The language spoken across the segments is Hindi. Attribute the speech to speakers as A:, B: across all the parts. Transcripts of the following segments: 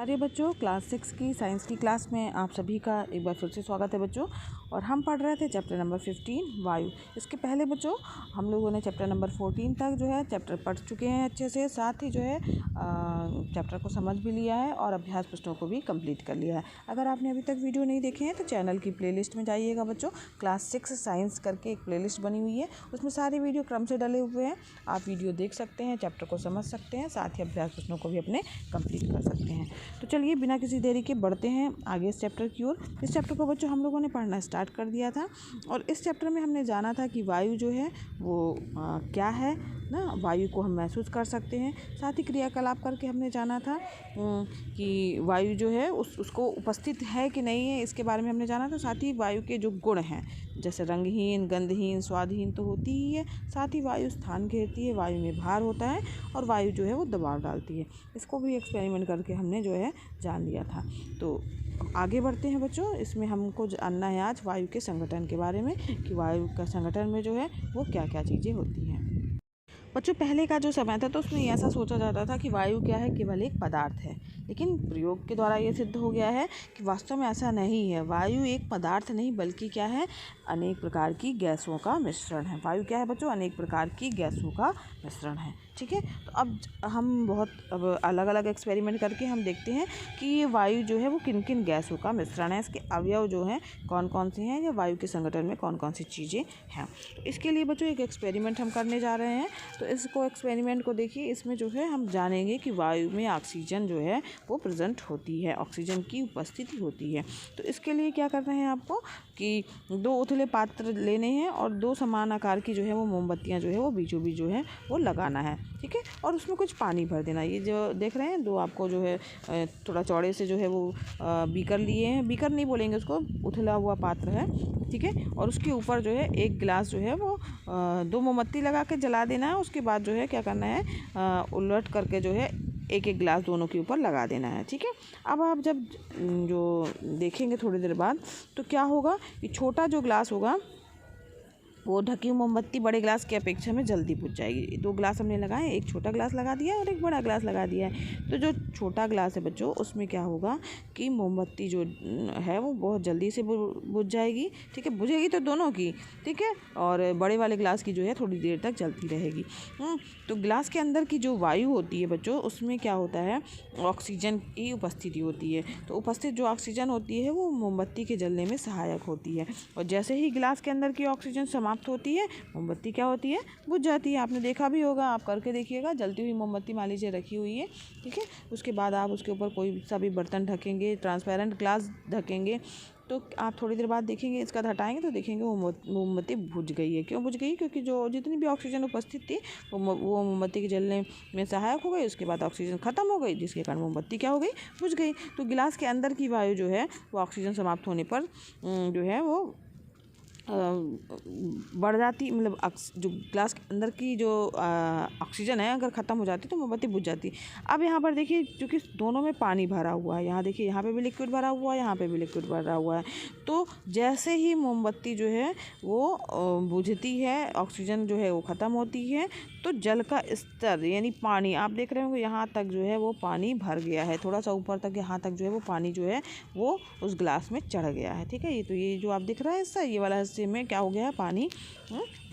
A: अरे बच्चों, क्लास 6 की साइंस की क्लास में आप सभी का एक बार फिर से स्वागत है बच्चों। और हम पढ़ रहे थे चैप्टर नंबर 15 वायु। इसके पहले बच्चों हम लोगों ने चैप्टर नंबर 14 तक जो है चैप्टर पढ़ चुके हैं अच्छे से, साथ ही जो है चैप्टर को समझ भी लिया है और अभ्यास प्रश्नों को भी कंप्लीट कर लिया है। अगर आपने अभी तक वीडियो नहीं देखे हैं तो चैनल की प्लेलिस्ट में जाइएगा बच्चों। क्लास 6 साइंस करके एक प्लेलिस्ट बनी हुई है, उसमें सारे वीडियो क्रम से डले हुए हैं। आप वीडियो देख सकते हैं, चैप्टर को समझ सकते हैं, साथ ही अभ्यास प्रश्नों को भी अपने कंप्लीट कर सकते हैं। तो चलिए बिना किसी देरी के बढ़ते हैं आगे इस चैप्टर की ओर। इस चैप्टर को बच्चों हम लोगों ने पढ़ना स्टार्ट कर दिया था और इस चैप्टर में हमने जाना था कि वायु जो है वो क्या है ना, वायु को हम महसूस कर सकते हैं। साथ ही क्रियाकलाप करके हमने जाना था कि वायु जो है उसको उपस्थित है कि नहीं है, इसके बारे में हमने जाना था। साथ ही वायु के जो गुण हैं, जैसे रंगहीन, गंधहीन, स्वादहीन तो होती ही है। साथ ही वायु स्थान घेरती है, वायु में भार होता है और वायु जो है वो दबाव डालती है। इसको भी एक्सपेरिमेंट करके हमने जो है जान लिया था। तो आगे बढ़ते हैं बच्चों। इसमें हमको जानना है आज वायु के संगठन के बारे में कि वायु का संगठन में जो है वो क्या क्या चीज़ें होती हैं। बच्चों, पहले का जो समय था तो उसमें ऐसा सोचा जाता था कि वायु क्या है, केवल एक पदार्थ है। लेकिन प्रयोग के द्वारा ये सिद्ध हो गया है कि वास्तव में ऐसा नहीं है। वायु एक पदार्थ नहीं बल्कि क्या है, अनेक प्रकार की गैसों का मिश्रण है। वायु क्या है बच्चों, अनेक प्रकार की गैसों का मिश्रण है। ठीक है, तो अब हम अब अलग अलग एक्सपेरिमेंट करके हम देखते हैं कि ये वायु जो है वो किन किन गैसों का मिश्रण है, इसके अवयव जो हैं कौन कौन से हैं, या वायु के संगठन में कौन कौन सी चीज़ें हैं। तो इसके लिए बच्चों एक एक्सपेरिमेंट हम करने जा रहे हैं। तो इसको एक्सपेरिमेंट को देखिए, इसमें जो है हम जानेंगे कि वायु में ऑक्सीजन जो है वो प्रेजेंट होती है, ऑक्सीजन की उपस्थिति होती है। तो इसके लिए क्या करना है आपको कि 2 उथले पात्र लेने हैं और 2 समान आकार की जो है वो मोमबत्तियाँ जो है वो बीचों बीच जो है वो लगाना है। ठीक है, और उसमें कुछ पानी भर देना। ये जो देख रहे हैं 2 आपको जो है थोड़ा चौड़े से जो है वो बीकर लिए हैं, बीकर नहीं बोलेंगे उसको, उथला हुआ पात्र है। ठीक है, और उसके ऊपर जो है एक गिलास जो है वो 2 मोमबत्ती लगा के जला देना है। उसके बाद जो है क्या करना है, उलट करके जो है एक एक गिलास दोनों के ऊपर लगा देना है। ठीक है, अब आप जब जो देखेंगे थोड़ी देर बाद तो क्या होगा कि छोटा जो गिलास होगा वो ढकी हुई मोमबत्ती बड़े गिलास की अपेक्षा में जल्दी बुझ जाएगी। 2 गिलास हमने लगाए, एक छोटा गिलास लगा दिया और एक बड़ा गिलास लगा दिया है। तो जो छोटा गिलास है बच्चों, उसमें क्या होगा कि मोमबत्ती जो है वो बहुत जल्दी से बुझ जाएगी। ठीक है, बुझेगी तो दोनों की, ठीक है, और बड़े वाले गिलास की जो है थोड़ी देर तक जलती रहेगी। तो गिलास के अंदर की जो वायु होती है बच्चों, उसमें क्या होता है, ऑक्सीजन की उपस्थिति होती है। तो उपस्थित जो ऑक्सीजन होती है वो मोमबत्ती के जलने में सहायक होती है। और जैसे ही गिलास के अंदर की ऑक्सीजन समाप्त होती है, मोमबत्ती क्या होती है, बुझ जाती है। आपने देखा भी होगा, आप करके देखिएगा। जलती हुई मोमबत्ती मान लीजिए रखी हुई है, ठीक है, उसके बाद आप उसके ऊपर कोई सा भी बर्तन ढकेंगे, ट्रांसपेरेंट ग्लास ढकेंगे, तो आप थोड़ी देर बाद देखेंगे, इसका हटाएंगे तो देखेंगे वो मोमबत्ती बुझ गई है। क्यों बुझ गई? क्योंकि जो जितनी भी ऑक्सीजन उपस्थित थी वो मोमबत्ती के जलने में सहायक हो गई। उसके बाद ऑक्सीजन ख़त्म हो गई, जिसके कारण मोमबत्ती क्या हो गई, बुझ गई। तो गिलास के अंदर की वायु जो है वो ऑक्सीजन समाप्त होने पर जो है वो बढ़ जाती, मतलब जो ग्लास के अंदर की जो ऑक्सीजन है अगर ख़त्म हो जाती तो मोमबत्ती बुझ जाती। अब यहाँ पर देखिए, क्योंकि दोनों में पानी भरा हुआ है, यहाँ देखिए, यहाँ पे भी लिक्विड भरा हुआ है, यहाँ पे भी लिक्विड भरा हुआ है। तो जैसे ही मोमबत्ती जो है वो बुझती है, ऑक्सीजन जो है वो ख़त्म होती है, तो जल का स्तर यानी पानी, आप देख रहे होंगे यहाँ तक जो है वो पानी भर गया है, थोड़ा सा ऊपर तक यहाँ तक जो है वो पानी जो है वो उस गिलास में चढ़ गया है। ठीक है, ये तो ये जो आप दिख रहा है हिस्सा, ये वाला हिस्से में क्या हो गया है, पानी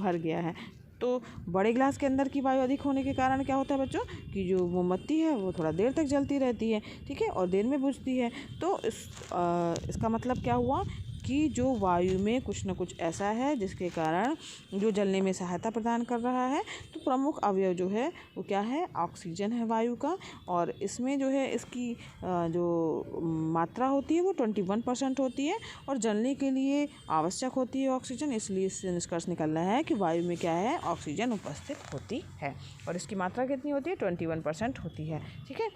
A: भर गया है। तो बड़े गिलास के अंदर की वायु अधिक होने के कारण क्या होता है बच्चों कि जो मोमबत्ती है वो थोड़ा देर तक जलती रहती है, ठीक है, और देर में बुझती है। तो इसका मतलब क्या हुआ कि जो वायु में कुछ न कुछ ऐसा है जिसके कारण जो जलने में सहायता प्रदान कर रहा है। तो प्रमुख अवयव जो है वो क्या है, ऑक्सीजन है वायु का। और इसमें जो है इसकी जो मात्रा होती है वो 21% होती है और जलने के लिए आवश्यक होती है ऑक्सीजन। इसलिए इससे निष्कर्ष निकल रहा है कि वायु में क्या है, ऑक्सीजन उपस्थित होती है और इसकी मात्रा कितनी होती है, 21% होती है। ठीक है,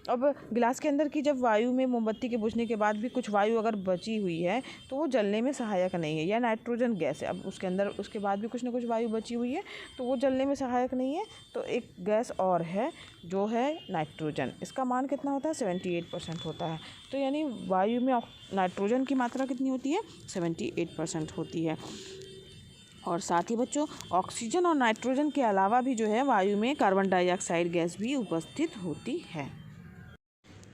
A: अब गिलास के अंदर की जब वायु में मोमबत्ती के बुझने के बाद भी कुछ वायु अगर बची हुई है तो वो जलने में सहायक नहीं है, या नाइट्रोजन गैस है। अब उसके अंदर उसके बाद भी कुछ ना कुछ वायु बची हुई है तो वो जलने में सहायक नहीं है। तो एक गैस और है जो है नाइट्रोजन, इसका मान कितना होता है, 78% होता है। तो यानी वायु में नाइट्रोजन की मात्रा कितनी होती है, 78% होती है। और साथ ही बच्चों, ऑक्सीजन और नाइट्रोजन के अलावा भी जो है वायु में कार्बन डाइऑक्साइड गैस भी उपस्थित होती है।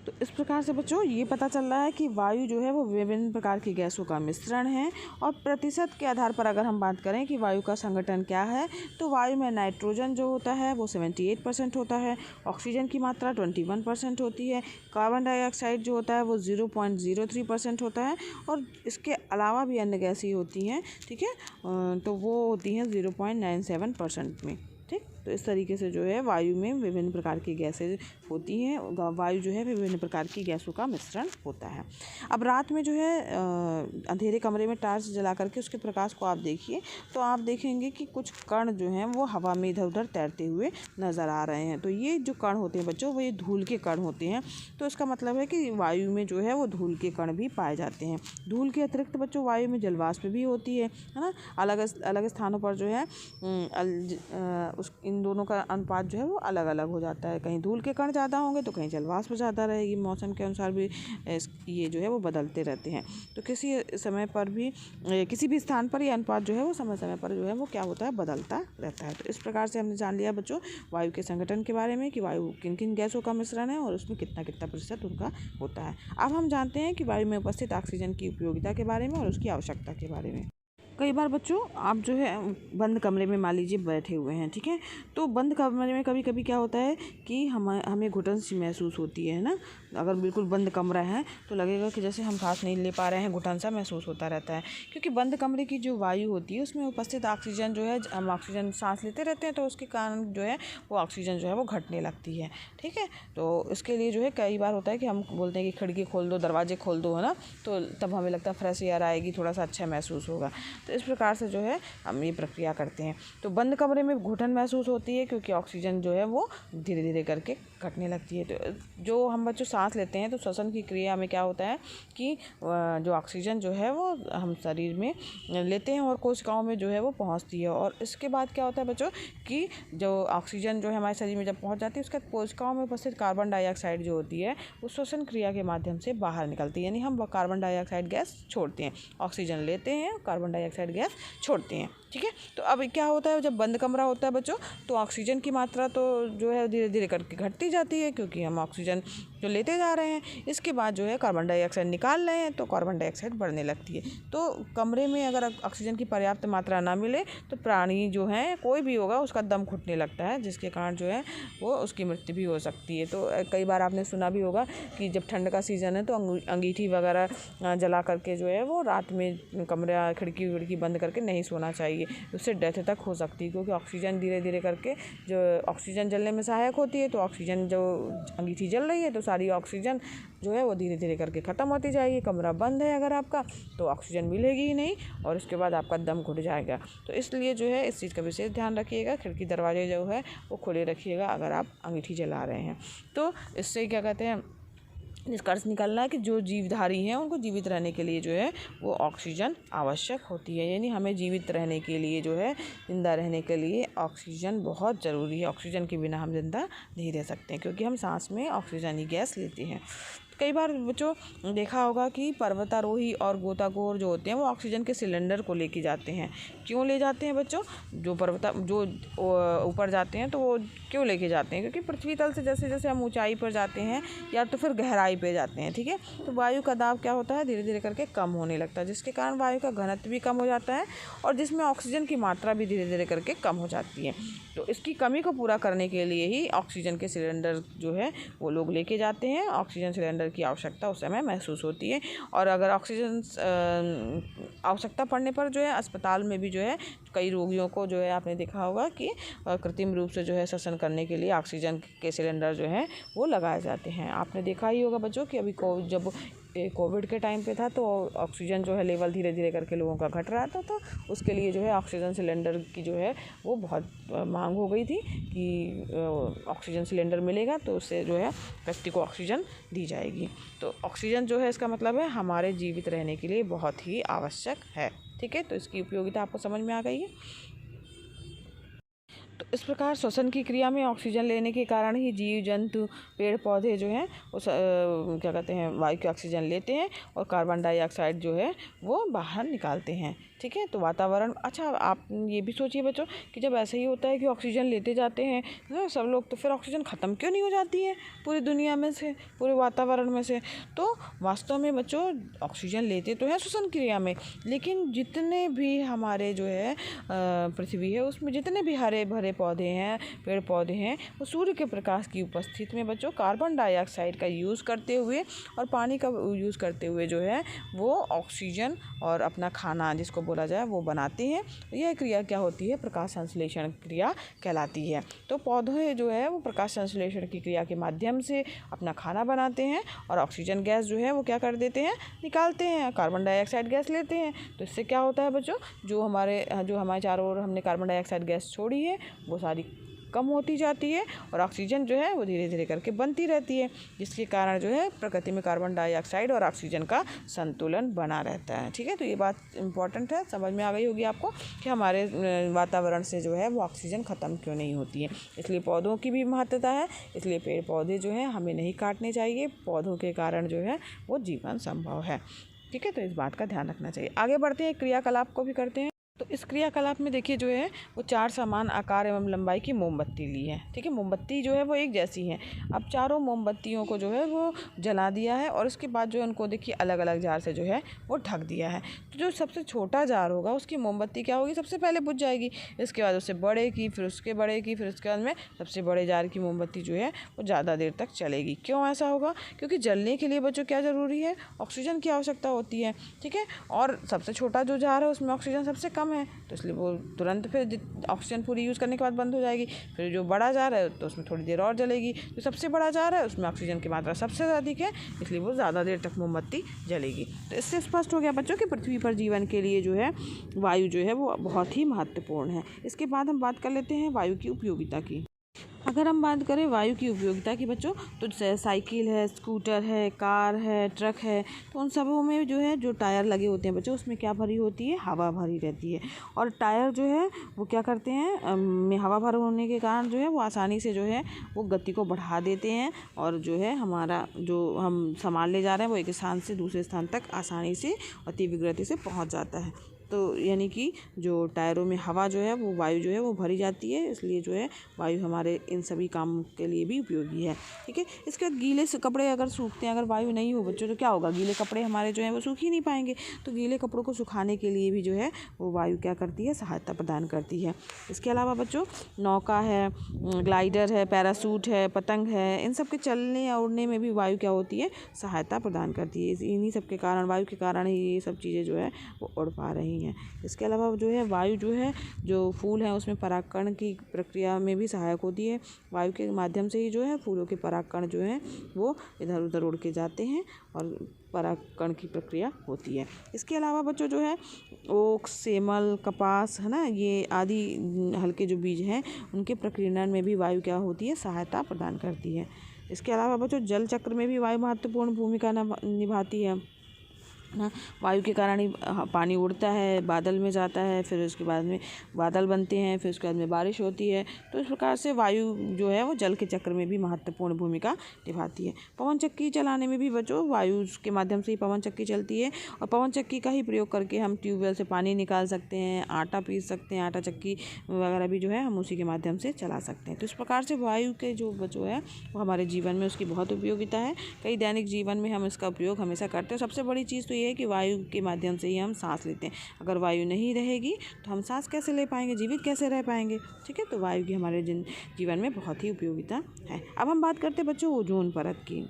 A: तो इस प्रकार से बच्चों ये पता चल रहा है कि वायु जो है वो विभिन्न प्रकार की गैसों का मिश्रण है। और प्रतिशत के आधार पर अगर हम बात करें कि वायु का संगठन क्या है, तो वायु में नाइट्रोजन जो होता है वो 78% होता है, ऑक्सीजन की मात्रा 21% होती है, कार्बन डाइऑक्साइड जो होता है वो 0.03% होता है, और इसके अलावा भी अन्य गैसें होती हैं, ठीक है, तो वो होती हैं 0.97% में। ठीक, तो इस तरीके से जो है वायु में विभिन्न प्रकार की गैसें होती हैं। वायु जो है विभिन्न प्रकार की गैसों का मिश्रण होता है। अब रात में जो है अंधेरे कमरे में टार्च जला करके उसके प्रकाश को आप देखिए, तो आप देखेंगे कि कुछ कण जो हैं वो हवा में इधर उधर तैरते हुए नज़र आ रहे हैं। तो ये जो कण होते हैं बच्चों, वो ये धूल के कण होते हैं। तो इसका मतलब है कि वायु में जो है वो धूल के कण भी पाए जाते हैं। धूल के अतिरिक्त बच्चों वायु में जलवाष्प भी होती है ना। अलग अलग स्थानों पर जो है इन दोनों का अनुपात जो है वो अलग अलग हो जाता है। कहीं धूल के कण ज़्यादा होंगे तो कहीं जलवाष्प ज़्यादा रहेगी। मौसम के अनुसार भी ये जो है वो बदलते रहते हैं। तो किसी समय पर भी किसी भी स्थान पर ये अनुपात जो है वो समय समय पर जो है वो क्या होता है, बदलता रहता है। तो इस प्रकार से हमने जान लिया बच्चों वायु के संगठन के बारे में कि वायु किन किन गैसों का मिश्रण है और उसमें कितना कितना प्रतिशत उनका होता है। अब हम जानते हैं कि वायु में उपस्थित ऑक्सीजन की उपयोगिता के बारे में और उसकी आवश्यकता के बारे में। कई बार बच्चों आप जो है बंद कमरे में मान लीजिए बैठे हुए हैं, ठीक है, तो बंद कमरे में कभी कभी क्या होता है कि हमें घुटन सी महसूस होती है ना। अगर बिल्कुल बंद कमरा है तो लगेगा कि जैसे हम सांस नहीं ले पा रहे हैं, घुटन सा महसूस होता रहता है, क्योंकि बंद कमरे की जो वायु होती है उसमें उपस्थित ऑक्सीजन जो है, हम ऑक्सीजन सांस लेते रहते हैं तो उसके कारण जो है वो ऑक्सीजन जो है वो घटने लगती है। ठीक है, तो इसके लिए जो है कई बार होता है कि हम बोलते हैं कि खिड़की खोल दो, दरवाजे खोल दो, है ना, तो तब हमें लगता है फ्रेश एयर आएगी, थोड़ा सा अच्छा महसूस होगा। तो इस प्रकार से जो है हम ये प्रक्रिया करते हैं। तो बंद कमरे में घुटन महसूस होती है क्योंकि ऑक्सीजन जो है वो धीरे धीरे करके घटने लगती है। तो जो हम बच्चों सांस लेते हैं तो श्वसन की क्रिया में क्या होता है कि जो ऑक्सीजन जो है वो हम शरीर में लेते हैं और कोशिकाओं में जो है वो पहुंचती है। और इसके बाद क्या होता है बच्चों कि जो ऑक्सीजन जो है हमारे शरीर में जब पहुंच जाती है उसके बाद कोशिकाओं में उपस्थित कार्बन डाइऑक्साइड जो होती है वो श्वसन क्रिया के माध्यम से बाहर निकलती है, यानी हम कार्बन डाइऑक्साइड गैस छोड़ते हैं, ऑक्सीजन लेते हैं, कार्बन डाइऑक्साइड गैस छोड़ते हैं। ठीक है, तो अब क्या होता है जब बंद कमरा होता है बच्चों तो ऑक्सीजन की मात्रा तो जो है धीरे धीरे करके घटती जाती है क्योंकि हम ऑक्सीजन जो लेते जा रहे हैं। इसके बाद जो है कार्बन डाइऑक्साइड निकाल रहे हैं तो कार्बन डाइऑक्साइड बढ़ने लगती है। तो कमरे में अगर ऑक्सीजन की पर्याप्त मात्रा ना मिले तो प्राणी जो है कोई भी होगा उसका दम घुटने लगता है, जिसके कारण जो है वो उसकी मृत्यु भी हो सकती है। तो कई बार आपने सुना भी होगा कि जब ठंड का सीज़न है तो अंगीठी वगैरह जला करके जो है वो रात में कमरा खिड़की विड़की बंद करके नहीं सोना चाहिए, उससे डेथ तक हो सकती है क्योंकि ऑक्सीजन धीरे धीरे करके जो ऑक्सीजन जलने में सहायक होती है। तो ऑक्सीजन जो अंगीठी जल रही है तो सारी ऑक्सीजन जो है वो धीरे धीरे करके ख़त्म होती जाएगी। कमरा बंद है अगर आपका तो ऑक्सीजन मिलेगी ही नहीं और उसके बाद आपका दम घुट जाएगा। तो इसलिए जो है इस चीज़ का विशेष ध्यान रखिएगा, खिड़की दरवाजे जो है वो खुले रखिएगा अगर आप अंगीठी जला रहे हैं। तो इससे क्या कहते हैं निष्कर्ष निकालना है कि जो जीवधारी हैं उनको जीवित रहने के लिए जो है वो ऑक्सीजन आवश्यक होती है, यानी हमें जीवित रहने के लिए जो है ज़िंदा रहने के लिए ऑक्सीजन बहुत ज़रूरी है। ऑक्सीजन के बिना हम ज़िंदा नहीं रह सकते हैं क्योंकि हम सांस में ऑक्सीजन ही गैस लेते हैं। कई बार बच्चों देखा होगा कि पर्वतारोही और गोताखोर जो होते हैं वो ऑक्सीजन के सिलेंडर को लेके जाते हैं। क्यों ले जाते हैं बच्चों? जो ऊपर जाते हैं तो वो क्यों लेके जाते हैं? क्योंकि पृथ्वी तल से जैसे जैसे हम ऊंचाई पर जाते हैं या तो फिर गहराई पे जाते हैं, ठीक है, तो वायु का दाब क्या होता है धीरे धीरे करके कम होने लगता है, जिसके कारण वायु का घनत्व भी कम हो जाता है और जिसमें ऑक्सीजन की मात्रा भी धीरे धीरे करके कम हो जाती है। तो इसकी कमी को पूरा करने के लिए ही ऑक्सीजन के सिलेंडर जो है वो लोग लेके जाते हैं। ऑक्सीजन सिलेंडर की आवश्यकता उस समय महसूस होती है और अगर ऑक्सीजन आवश्यकता पड़ने पर जो है अस्पताल में भी जो है कई रोगियों को जो है आपने देखा होगा कि कृत्रिम रूप से जो है श्वसन करने के लिए ऑक्सीजन के सिलेंडर जो है वो लगाए जाते हैं। आपने देखा ही होगा बच्चों कि अभी जब कोविड के टाइम पे था तो ऑक्सीजन जो है लेवल धीरे धीरे करके लोगों का घट रहा था, तो उसके लिए जो है ऑक्सीजन सिलेंडर की जो है वो बहुत मांग हो गई थी कि ऑक्सीजन सिलेंडर मिलेगा तो उससे जो है व्यक्ति को ऑक्सीजन दी जाएगी। तो ऑक्सीजन जो है इसका मतलब है हमारे जीवित रहने के लिए बहुत ही आवश्यक है। ठीक है, तो इसकी उपयोगिता आपको समझ में आ गई है। तो इस प्रकार श्वसन की क्रिया में ऑक्सीजन लेने के कारण ही जीव जंतु पेड़ पौधे जो हैं उस क्या कहते हैं वायु के ऑक्सीजन लेते हैं और कार्बन डाइऑक्साइड जो है वो बाहर निकालते हैं। ठीक है, तो वातावरण अच्छा आप ये भी सोचिए बच्चों कि जब ऐसा ही होता है कि ऑक्सीजन लेते जाते हैं तो सब लोग, तो फिर ऑक्सीजन ख़त्म क्यों नहीं हो जाती है पूरी दुनिया में से, पूरे वातावरण में से। तो वास्तव में बच्चों ऑक्सीजन लेते तो हैं श्वसन क्रिया में, लेकिन जितने भी हमारे जो है पृथ्वी है उसमें जितने भी हरे भरे पौधे हैं, पेड़ पौधे हैं, वो सूर्य के प्रकाश की उपस्थिति में बच्चों कार्बन डाइऑक्साइड का यूज़ करते हुए और पानी का यूज़ करते हुए जो है वो ऑक्सीजन और अपना खाना जिसको बोला जाए वो बनाते हैं। यह क्रिया क्या होती है, प्रकाश संश्लेषण क्रिया कहलाती है। तो पौधे जो है वो प्रकाश संश्लेषण की क्रिया के माध्यम से अपना खाना बनाते हैं और ऑक्सीजन गैस जो है वो क्या कर देते हैं, निकालते हैं, कार्बन डाइऑक्साइड गैस लेते हैं। तो इससे क्या होता है बच्चों, जो हमारे चारों ओर हमने कार्बन डाइऑक्साइड गैस छोड़ी है वो सारी कम होती जाती है और ऑक्सीजन जो है वो धीरे धीरे करके बनती रहती है, जिसके कारण जो है प्रकृति में कार्बन डाइऑक्साइड और ऑक्सीजन का संतुलन बना रहता है। ठीक है, तो ये बात इम्पॉर्टेंट है, समझ में आ गई होगी आपको कि हमारे वातावरण से जो है वो ऑक्सीजन ख़त्म क्यों नहीं होती है। इसलिए पौधों की भी महत्वता है, इसलिए पेड़ पौधे जो हैं हमें नहीं काटने चाहिए, पौधों के कारण जो है वो जीवन संभव है। ठीक है, तो इस बात का ध्यान रखना चाहिए। आगे बढ़ते हैं, क्रियाकलाप को भी करते हैं। तो इस क्रियाकलाप में देखिए जो है वो 4 समान आकार एवं लंबाई की मोमबत्ती ली है। ठीक है, मोमबत्ती जो है वो एक जैसी है। अब चारों मोमबत्तियों को जो है वो जला दिया है और उसके बाद जो है उनको देखिए अलग अलग जार से जो है वो ढक दिया है। तो जो सबसे छोटा जार होगा उसकी मोमबत्ती क्या होगी, सबसे पहले बुझ जाएगी, इसके बाद उससे बड़े की, फिर उसके बड़े की, फिर उसके बाद में सबसे बड़े जार की मोमबत्ती जो है वो ज़्यादा देर तक चलेगी। क्यों ऐसा होगा, क्योंकि जलने के लिए बच्चों क्या ज़रूरी है, ऑक्सीजन की आवश्यकता होती है। ठीक है, और सबसे छोटा जो जार है उसमें ऑक्सीजन सबसे कम है, तो इसलिए वो तुरंत फिर ऑक्सीजन पूरी यूज़ करने के बाद बंद हो जाएगी। फिर जो बड़ा जार है तो उसमें थोड़ी देर और जलेगी, जो सबसे बड़ा जार है उसमें ऑक्सीजन की मात्रा सबसे अधिक है, इसलिए वो ज़्यादा देर तक मोमबत्ती जलेगी। तो इससे स्पष्ट हो गया बच्चों कि पृथ्वी पर जीवन के लिए जो है वायु जो है वो बहुत ही महत्वपूर्ण है। इसके बाद हम बात कर लेते हैं वायु की उपयोगिता की। अगर हम बात करें वायु की उपयोगिता की बच्चों, तो जैसे साइकिल है, स्कूटर है, कार है, ट्रक है, तो उन सबों में जो है जो टायर लगे होते हैं बच्चों उसमें क्या भरी होती है, हवा भरी रहती है। और टायर जो है वो क्या करते हैं, में हवा भर होने के कारण जो है वो आसानी से जो है वो गति को बढ़ा देते हैं और जो है हमारा जो हम सामान ले जा रहे हैं वो एक स्थान से दूसरे स्थान तक आसानी से और तीव्र गति से पहुँच जाता है। तो यानी कि जो टायरों में हवा जो है वो वायु जो है वो भरी जाती है, इसलिए जो है वायु हमारे इन सभी कामों के लिए भी उपयोगी है। ठीक है, इसके बाद गीले से कपड़े अगर सूखते हैं, अगर वायु नहीं हो बच्चों तो क्या होगा, गीले कपड़े हमारे जो हैं वो सूख ही नहीं पाएंगे। तो गीले कपड़ों को सुखाने के लिए भी जो है वो वायु क्या करती है, सहायता प्रदान करती है। इसके अलावा बच्चों नौका है, ग्लाइडर है, पैरासूट है, पतंग है, इन सब के चलने या उड़ने में भी वायु क्या होती है, सहायता प्रदान करती है। इन्हीं सब के कारण, वायु के कारण ही ये सब चीज़ें जो है वो उड़ पा रही हैं। इसके अलावा जो है वायु जो है जो फूल हैं उसमें परागकण की प्रक्रिया में भी सहायक होती है। वायु के माध्यम से ही जो है फूलों के परागकण जो हैं वो इधर उधर उड़ के जाते हैं और परागकण की प्रक्रिया होती है। इसके अलावा बच्चों जो है ओक, सेमल, कपास है ना, ये आदि हल्के जो बीज हैं उनके प्रकीर्णन में भी वायु क्या होती है, सहायता प्रदान करती है। इसके अलावा बच्चों जल चक्र में भी वायु महत्वपूर्ण भूमिका निभाती है ना। वायु के कारण ही पानी उड़ता है, बादल में जाता है, फिर उसके बाद में बादल बनते हैं, फिर उसके बाद में बारिश होती है। तो इस प्रकार से वायु जो है वो जल के चक्र में भी महत्वपूर्ण भूमिका निभाती है। पवन चक्की चलाने में भी बच्चों वायु के माध्यम से ही पवन चक्की चलती है और पवन चक्की का ही प्रयोग करके हम ट्यूबवेल से पानी निकाल सकते हैं, आटा पीस सकते हैं, आटा चक्की वगैरह भी जो है हम उसी के माध्यम से चला सकते हैं। तो इस प्रकार से वायु के जो है वो हमारे जीवन में उसकी बहुत उपयोगिता है। कई दैनिक जीवन में हम इसका उपयोग हमेशा करते हैं। सबसे बड़ी चीज़ तो ये है कि वायु के माध्यम से ही हम सांस लेते हैं। अगर वायु नहीं रहेगी तो हम सांस कैसे ले पाएंगे, जीवित कैसे रह पाएंगे। ठीक है, तो वायु की हमारे जीवन में बहुत ही उपयोगिता है। अब हम बात करते हैं बच्चों ओजोन परत की।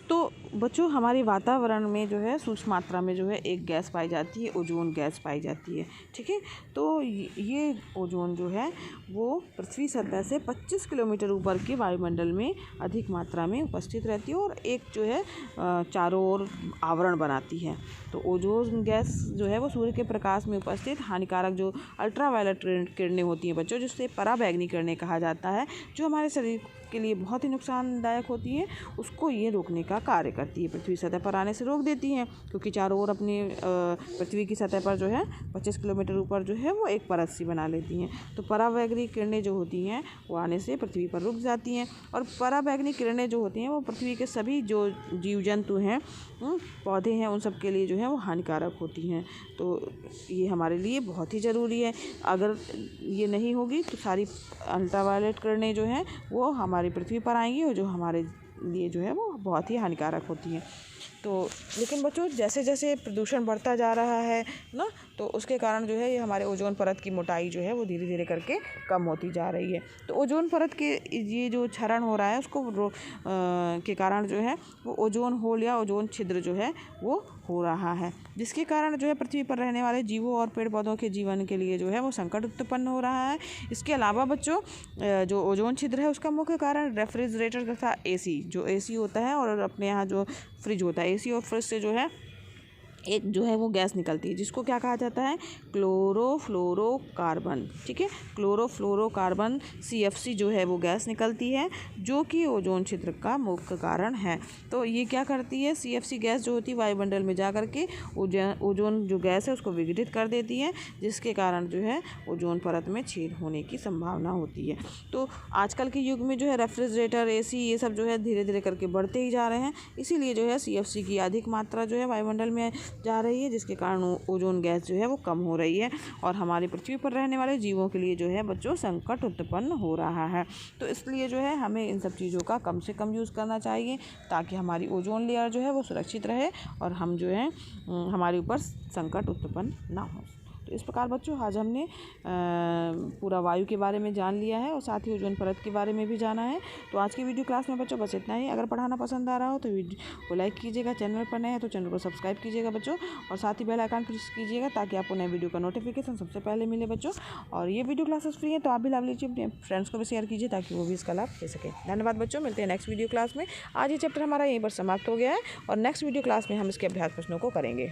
A: तो बच्चों हमारे वातावरण में जो है सूक्ष्म मात्रा में जो है एक गैस पाई जाती है, ओजोन गैस पाई जाती है। ठीक है, तो ये ओजोन जो है वो पृथ्वी सतह से 25 किलोमीटर ऊपर के वायुमंडल में अधिक मात्रा में उपस्थित रहती है और एक जो है चारों ओर आवरण बनाती है। तो ओजोन गैस जो है वो सूर्य के प्रकाश में उपस्थित हानिकारक जो अल्ट्रावायलेट किरणें होती हैं बच्चों, जिससे पराबैंगनी किरणें कहा जाता है, जो हमारे शरीर के लिए बहुत ही नुकसानदायक होती है, उसको ये रोकने का कार्य करती है। पृथ्वी सतह पर आने से रोक देती हैं, क्योंकि चारों ओर अपनी पृथ्वी की सतह पर जो है 25 किलोमीटर ऊपर जो है वो एक परत सी बना लेती हैं। तो परावैंगनी किरणें जो होती हैं वो आने से पृथ्वी पर रुक जाती हैं, और परावैंगनी किरणें जो होती हैं वो पृथ्वी के सभी जो जीव जंतु हैं, पौधे हैं, उन सब के लिए जो है वो हानिकारक होती हैं। तो ये हमारे लिए बहुत ही ज़रूरी है। अगर ये नहीं होगी तो सारी अल्ट्रावायलेट किरणें जो हैं वो हमारी पृथ्वी पर आएंगी, और जो हमारे लिए जो है वो बहुत ही हानिकारक होती हैं। तो लेकिन बच्चों जैसे जैसे प्रदूषण बढ़ता जा रहा है ना, तो उसके कारण जो है ये हमारे ओजोन परत की मोटाई जो है वो धीरे धीरे करके कम होती जा रही है। तो ओजोन परत के ये जो क्षरण हो रहा है उसको के कारण जो है वो ओजोन होल या ओजोन छिद्र जो है वो हो रहा है, जिसके कारण जो है पृथ्वी पर रहने वाले जीवों और पेड़ पौधों के जीवन के लिए जो है वो संकट उत्पन्न हो रहा है। इसके अलावा बच्चों जो ओजोन छिद्र है उसका मुख्य कारण रेफ्रिजरेटर तथा एसी, जो एसी होता है और अपने यहाँ जो फ्रिज होता है, एसी और फ्रिज से जो है एक जो है वो गैस निकलती है, जिसको क्या कहा जाता है, क्लोरोफ्लोरोकार्बन। ठीक है, क्लोरोफ्लोरोकार्बन CFC जो है वो गैस निकलती है, जो कि ओजोन छिद्र का मुख्य कारण है। तो ये क्या करती है, CFC गैस जो होती है वायुमंडल में जा करके ओजोन जो गैस है उसको विघटित कर देती है, जिसके कारण जो है ओजोन परत में छेद होने की संभावना होती है। तो आजकल के युग में जो है रेफ्रिजरेटर, एसी, ये सब जो है धीरे धीरे करके बढ़ते ही जा रहे हैं, इसीलिए जो है CFC की अधिक मात्रा जो है वायुमंडल में जा रही है, जिसके कारण ओजोन गैस जो है वो कम हो रही है, और हमारी पृथ्वी पर रहने वाले जीवों के लिए जो है बच्चों संकट उत्पन्न हो रहा है। तो इसलिए जो है हमें इन सब चीज़ों का कम से कम यूज़ करना चाहिए, ताकि हमारी ओजोन लेयर जो है वो सुरक्षित रहे और हम जो है हमारे ऊपर संकट उत्पन्न ना हो। तो इस प्रकार बच्चों आज हमने पूरा वायु के बारे में जान लिया है, और साथ ही ओजोन परत के बारे में भी जाना है। तो आज की वीडियो क्लास में बच्चों बस इतना ही। अगर पढ़ाना पसंद आ रहा हो तो वीडियो को लाइक कीजिएगा, चैनल पर नए हैं तो चैनल को सब्सक्राइब कीजिएगा बच्चों, और साथ ही बेल आइकन प्रेस कीजिएगा ताकि आपको नए वीडियो का नोटिफिकेशन सबसे पहले मिले बच्चों। और ये वीडियो क्लासेस फ्री है, तो आप भी लाभ लीजिए, अपने फ्रेंड्स को भी शेयर कीजिए ताकि वो भी इसका लाभ ले सकें। धन्यवाद बच्चों, मिलते हैं नेक्स्ट वीडियो क्लास में। आज ये चैप्टर हमारा यहीं पर समाप्त हो गया है, और नेक्स्ट वीडियो क्लास में हम इसके अभ्यास प्रश्नों को करेंगे।